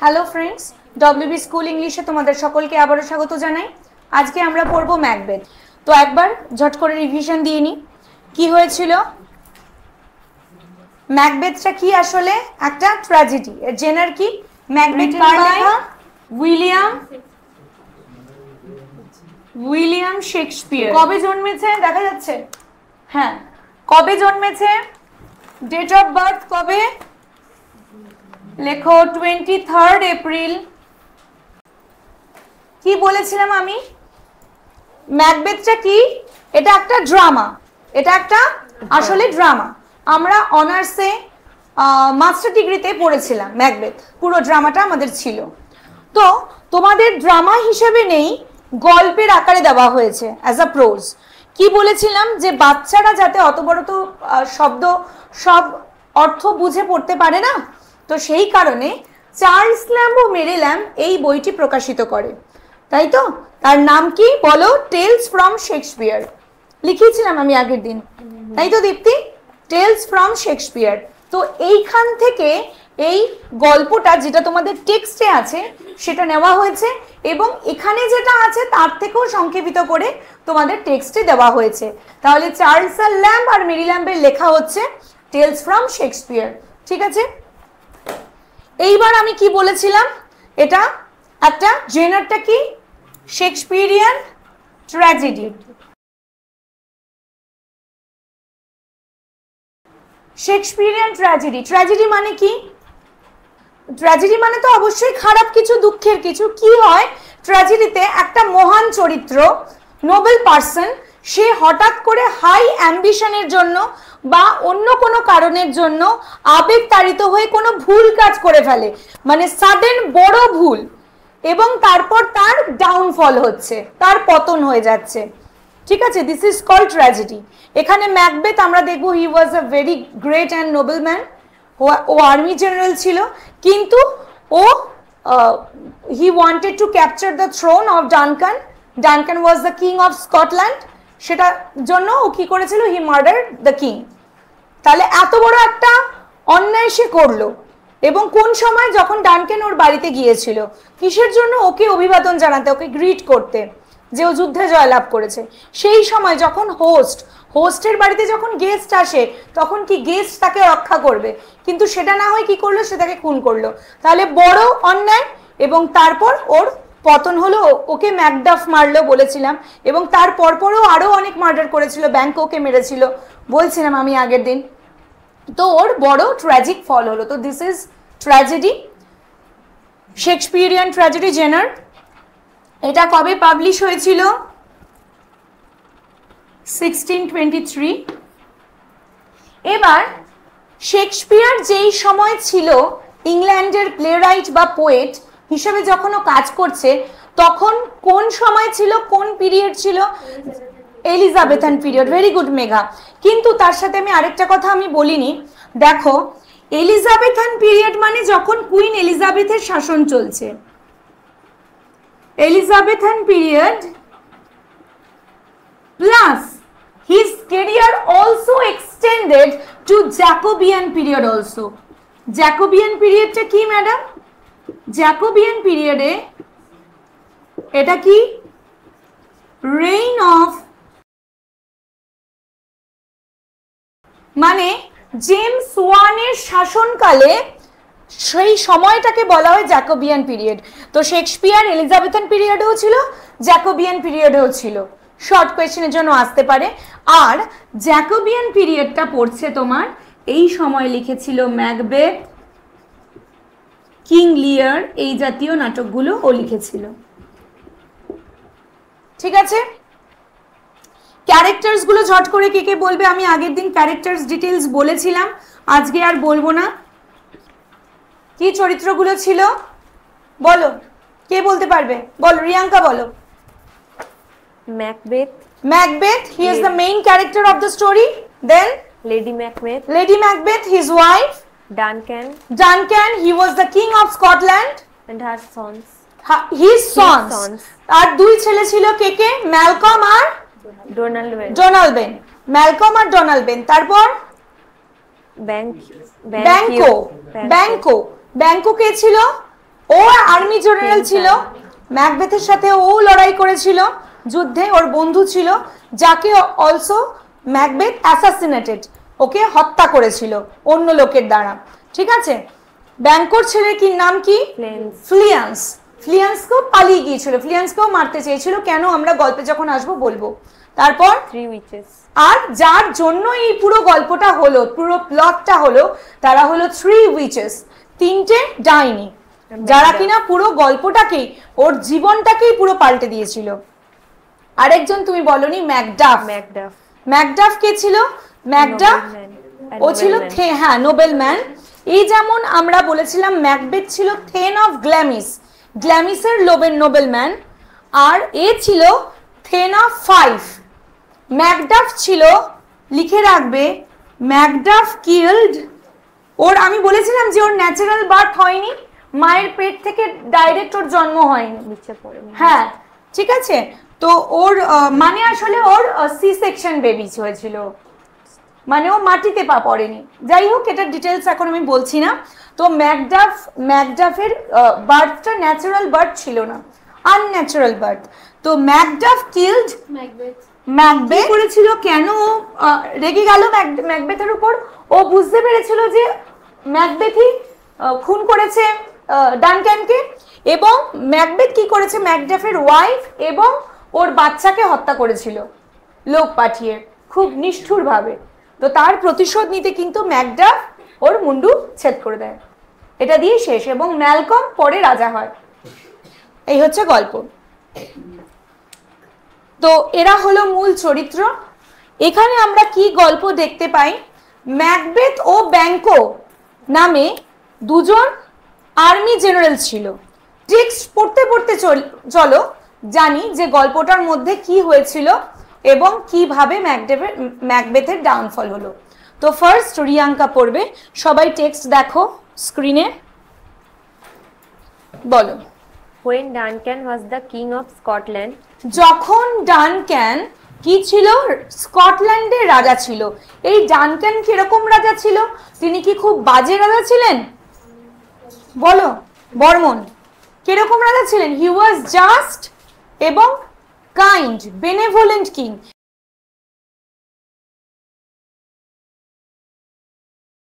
Hello friends, WB school ইংলিশে তোমাদের সকলকে আবারও স্বাগত জানাই। আজকে আমরা পড়ব ম্যাকবেথ। তো একবার ঝট করে রিভিশন দিয়ে নিই কি হয়েছিল। ম্যাকবেথটা কি আসলে একটা ট্র্যাজেডি। এর জেনার কি? ম্যাকবেথ কার লেখা? William Shakespeare. কবে জন্মেছে দেখা যাচ্ছে? হ্যাঁ, কবে জন্মেছে? ডেট অফ বার্থ কবে? লেখো 23 এপ্রিল। কি বলেছিলাম আমি? ম্যাকবেথটা কি? এটা একটা ড্রামা। এটা একটা আসলে ড্রামা। আমরা অনার্সে মাস্টার ডিগ্রিতে পড়েছিলাম ম্যাকবেথ, পুরো ড্রামাটা আমাদের ছিল। তো তোমাদের ড্রামা হিসেবে নেই, গল্পের আকারে দেওয়া হয়েছে অ্যাজ আ প্রোজ। কি বলেছিলাম যে বাচ্চারা যাতে অত বড় তো শব্দ সব অর্থ বুঝে পড়তে পারে না, তো সেই কারণে চার্লস ল্যাম্ব ও মেরি ল্যাম্ব এই বইটি প্রকাশিত করে, তাই তো? তার নাম কি বলো? Tales from Shakespeare. লিখিয়েছিলাম আমি আগের দিন, তাই তো দীপ্তি? Tales from Shakespeare. তো এইখান থেকে এই গল্পটা যেটা তোমাদের টেক্সটে আছে সেটা নেওয়া হয়েছে, এবং এখানে যেটা আছে তার থেকেও সংক্ষেপিত করে তোমাদের টেক্সটে দেওয়া হয়েছে। তাহলে চার্লস ল্যাম্ব আর মেরি ল্যাম্বের লেখা হচ্ছে টেলস ফ্রম শেক্সপিয়ার। ঠিক আছে, এইবার আমি কি বলেছিলাম? এটা একটা জেনারটা কি? Shakespearean tragedy. Shakespearean tragedy. Tragedy মানে কি? ট্র্যাজেডি মানে তো অবশ্যই খারাপ কিছু, দুঃখের কিছু। কি হয় ট্র্যাজেডিতে? একটা মহান চরিত্র, নোবেল পারসন, সে হঠাৎ করে হাই অ্যাম্বিশনের জন্য বা অন্য কোনো কারণের জন্য আবেগ তাড়িত হয়ে কোনো ভুল কাজ করে ফেলে, মানে সাডেন বড় ভুল, এবং তারপর তার ডাউনফল হচ্ছে, তার পতন হয়ে যাচ্ছে। ঠিক আছে, দিস ইজ কল্ড ট্র্যাজেডি। এখানে ম্যাকবেথ আমরা দেখবো he was a very great and noble man. ও আর্মি জেনারেল ছিল, কিন্তু ও he wanted to capture the throne of Duncan. Duncan was the king of Scotland. সেটার জন্য ও কি করেছিল? He murder the king. তাহলে এত বড় একটা অন্যায় সে করলো, এবং কোন সময়? যখন ডানকান ওর বাড়িতে গিয়েছিল। কিসের জন্য? ওকে অভিবাদন জানাতে, ওকে গ্রিট করতে, যে ও যুদ্ধে জয়লাভ করেছে। সেই সময় যখন হোস্টের বাড়িতে যখন গেস্ট আসে, তখন কি গেস্ট তাকে রক্ষা করবে? কিন্তু সেটা না হয় কি করলো? সে তাকে খুন করলো। তাহলে বড় অন্যায়, এবং তারপর ওর পতন হলো। ওকে ম্যাকডাফ মারলো বলেছিলাম, এবং তার পরপরও আরো অনেক মার্ডার করেছিল, ব্যাংককে মেরেছিল বলছিলাম আমি আগের দিন। তো ওর বড় ট্র্যাজিক ফল হলো। তো this is tragedy, Shakespearean tragedy genre. এটা কবে পাবলিশ হয়েছিল? 1623। এবার শেক্সপিয়ার যেই সময় ছিল ইংল্যান্ডের প্লেরাইট বা পোয়েট হিসেবে যখন ও কাজ করছে, তখন কোন সময় ছিল, কোন পিরিয়ড ছিল? Elizabethan period. Very good Megha. কিন্তু তার সাথে আমি আরেকটা কথা আমি বলিনি। দেখো, এলিজাবেথান পিরিয়ড মানে যখন কুইন এলিজাবেথের শাসন চলছে। Elizabethan period plus his career also extended to Jacobean period also. Jacobean period টা কি ম্যাডাম? Jacobean period এ এটা কি? reign of, মানে জেমস ওয়ানের শাসনকালে, সেই সময়টাকে বলা হয় জ্যাকোবিয়ান পিরিয়ড। তো শেক্সপিয়ার এলিজাবেথান পিরিয়ডেও ছিল, জ্যাকোবিয়ান পিরিয়ডেও ছিল। শর্ট কোয়েশ্চেনের জন্য আসতে পারে। আর জ্যাকোবিয়ান পিরিয়ডটা পড়ছে তোমার, এই সময় লিখেছিল ম্যাকবেথ, কিং লিয়ার, এই জাতীয় নাটকগুলো ও লিখেছিল। ঠিক আছে, ক্যারেক্টার্স গুলো ঝট করে কে কে বলবে? আমি আগের দিন ক্যারেক্টার্স ডিটেলস বলেছিলাম, আজকে আর বলবো না। কি চরিত্রগুলো ছিল বলো, কে বলতে পারবে? বলো, রিয়াঙ্কা বলো। Macbeth, he is the main character of the story. Then Lady Macbeth, his wife Duncan, he was the king of Scotland, and her sons, his sons. আর দুই ছেলে ছিল কে কে? ম্যালকম আর ডোনাল্ড। ম্যালকম আর ডোনাল্ড। তারপর ব্যাংকো কে ছিল? ও army general ছিল, ম্যাকবেথের সাথে ও লড়াই করেছিল যুদ্ধে, ওর বন্ধু ছিল যাকে অলসো ম্যাকবেথ অ্যাসাসিনেটেড, ওকে হত্যা করেছিল অন্য লোকের দ্বারা, ঠিক আছে। ব্যাংকোর ছেলের কি নাম কি? ফ্লিয়ান্স। ফ্লিয়ান্সকেও পালিয়ে গিয়েছিল, ফ্লিয়ান্সকেও মারতে চেয়েছিল, কেন আমরা গল্পে যখন আসবো বলবো। তারপর 3 witches। আর যার জন্য এই পুরো গল্পটা হলো, পুরো প্লটটা হলো, তারা হলো 3 উইচেস, 3টে ডাইনি, যারা কিনা পুরো গল্পটাকেই, ওর জীবনটাকেই পুরো পাল্টে দিয়েছিল। আরেকজন তুমি বলনি ম্যাকডাফ। ম্যাকডাফ। ম্যাকডাফ কে ছিল? ম্যাকডাফ ও ছিল হ্যাঁ নোবেল ম্যান। এই যেমন আমরা বলেছিলাম ম্যাকবেথ ছিল থেন অফ গ্ল্যামিস, গ্ল্যামিসের নোবেল ম্যান, আর এ ছিল থেন অফ 5। ম্যাকডাফ ছিল, লিখে রাখবে, ম্যাকডাফ কিল্ড, ওর আমি বলেছিলাম যে ওর ন্যাচারাল বার্থ হয়নি, মায়ের পেট থেকে ডাইরেক্ট ওর জন্ম হয়নি, হ্যাঁ ঠিক আছে। তো ওর মানে আসলে ওর সি সেকশন বেবিজ হয়েছিল, মানে ও মাটিতে পা পড়েনি। যাই হোক, এটার ডিটেলস এখন আমি বলছি না। তো ম্যাকডাফের বার্থটা ন্যাচারাল বার্থ ছিল না, আনন্যাচারাল বার্থ। তো ম্যাকডাফ কিল্ড ম্যাকবেথ করেছিল, কেন রেগে গেল ম্যাকবেথের উপর? ও বুঝতে পেরেছিল যে ম্যাকবেথই খুন করেছে ডানক্যানকে, এবং ম্যাকবেথ কি করেছে, ম্যাকডাফের ওয়াইফ এবং ওর বাচ্চাকে হত্যা করেছিল লোক পাঠিয়ে, খুব নিষ্ঠুরভাবে। তো তার প্রতিশোধ নিতে কিন্তু ম্যাকডাফ ওর মুন্ডু ছেদ করে দেয়, এটা দিয়ে শেষ, এবং ম্যালকম পরে রাজা হয়। এই হচ্ছে গল্প। তো এরা হলো মূল চরিত্র। এখানে আমরা কি গল্প দেখতে পাই? ম্যাকবেথ ও ব্যাংকো নামে দুজন আর্মি জেনারেল ছিল। টেক্সট পড়তে পড়তে চলো জানি যে গল্পটার মধ্যে কি হয়েছিল এবং কিভাবে ম্যাকবেথের ডাউনফল হলো। তো ফার্স্ট রিয়াঙ্কা পড়বে, সবাই টেক্সট দেখো স্ক্রিনে, বলো। When Duncan was the king of Scotland, যখন ডানক্যান কি ছিল? স্কটল্যান্ডের রাজা ছিল। এই ডানক্যান কিরকম রাজা ছিল? তিনি কি খুব বাজে রাজা ছিলেন? বলো বর্মন, কিরকম রাজা ছিলেন? হি ওয়াজ জাস্ট এবং কাইন্ড, বেনেভোলেন্ট কিং।